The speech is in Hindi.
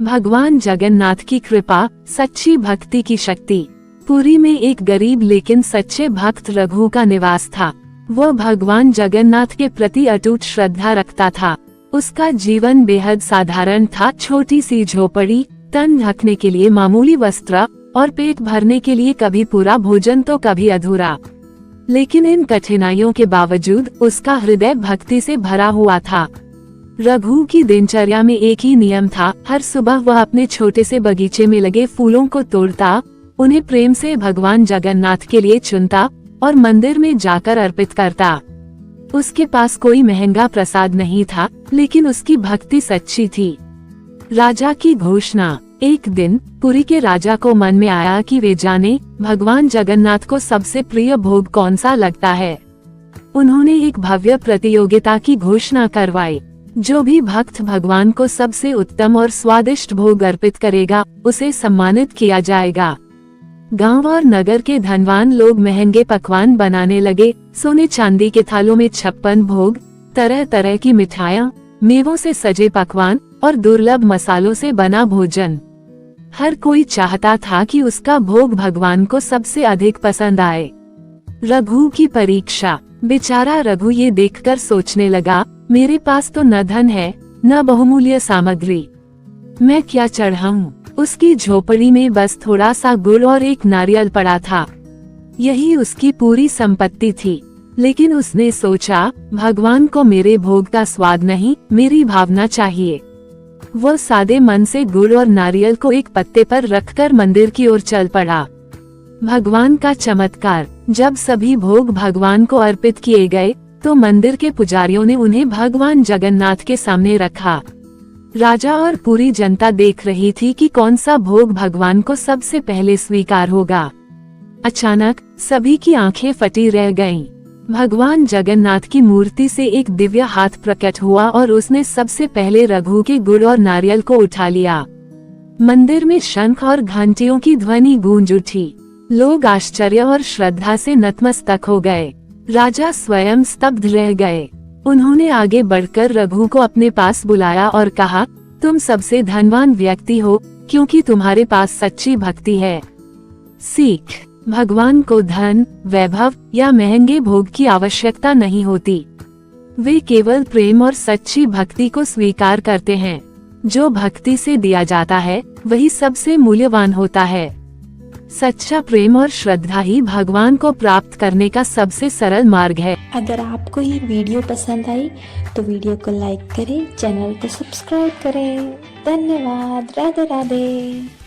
भगवान जगन्नाथ की कृपा, सच्ची भक्ति की शक्ति। पुरी में एक गरीब लेकिन सच्चे भक्त रघु का निवास था। वह भगवान जगन्नाथ के प्रति अटूट श्रद्धा रखता था। उसका जीवन बेहद साधारण था। छोटी सी झोपड़ी, तन ढकने के लिए मामूली वस्त्र और पेट भरने के लिए कभी पूरा भोजन तो कभी अधूरा। लेकिन इन कठिनाइयों के बावजूद उसका हृदय भक्ति से भरा हुआ था। रघु की दिनचर्या में एक ही नियम था। हर सुबह वह अपने छोटे से बगीचे में लगे फूलों को तोड़ता, उन्हें प्रेम से भगवान जगन्नाथ के लिए चुनता और मंदिर में जाकर अर्पित करता। उसके पास कोई महंगा प्रसाद नहीं था, लेकिन उसकी भक्ति सच्ची थी। राजा की घोषणा। एक दिन पुरी के राजा को मन में आया कि वे जाने भगवान जगन्नाथ को सबसे प्रिय भोग कौन सा लगता है। उन्होंने एक भव्य प्रतियोगिता की घोषणा करवाई। जो भी भक्त भगवान को सबसे उत्तम और स्वादिष्ट भोग अर्पित करेगा, उसे सम्मानित किया जाएगा। गांव और नगर के धनवान लोग महंगे पकवान बनाने लगे। सोने चांदी के थालों में 56 भोग, तरह तरह की मिठाइयाँ, मेवों से सजे पकवान और दुर्लभ मसालों से बना भोजन। हर कोई चाहता था कि उसका भोग भगवान को सबसे अधिक पसंद आए। रघु की परीक्षा। बेचारा रघु ये देखकर सोचने लगा, मेरे पास तो न धन है, न बहुमूल्य सामग्री, मैं क्या चढ़ाऊं। उसकी झोपड़ी में बस थोड़ा सा गुड़ और एक नारियल पड़ा था। यही उसकी पूरी संपत्ति थी। लेकिन उसने सोचा, भगवान को मेरे भोग का स्वाद नहीं, मेरी भावना चाहिए। वह सादे मन से गुड़ और नारियल को एक पत्ते पर रखकर मंदिर की ओर चल पड़ा। भगवान का चमत्कार। जब सभी भोग भगवान को अर्पित किए गए, तो मंदिर के पुजारियों ने उन्हें भगवान जगन्नाथ के सामने रखा। राजा और पूरी जनता देख रही थी कि कौन सा भोग भगवान को सबसे पहले स्वीकार होगा। अचानक सभी की आंखें फटी रह गईं। भगवान जगन्नाथ की मूर्ति से एक दिव्य हाथ प्रकट हुआ और उसने सबसे पहले रघु के गुड़ और नारियल को उठा लिया। मंदिर में शंख और घंटियों की ध्वनि गूंज उठी। लोग आश्चर्य और श्रद्धा से नतमस्तक हो गए। राजा स्वयं स्तब्ध रह गए। उन्होंने आगे बढ़कर रघु को अपने पास बुलाया और कहा, तुम सबसे धनवान व्यक्ति हो, क्योंकि तुम्हारे पास सच्ची भक्ति है। सीख। भगवान को धन, वैभव या महंगे भोग की आवश्यकता नहीं होती। वे केवल प्रेम और सच्ची भक्ति को स्वीकार करते हैं। जो भक्ति से दिया जाता है, वही सबसे मूल्यवान होता है। सच्चा प्रेम और श्रद्धा ही भगवान को प्राप्त करने का सबसे सरल मार्ग है। अगर आपको ये वीडियो पसंद आई तो वीडियो को लाइक करें, चैनल को सब्सक्राइब करें। धन्यवाद। राधे राधे।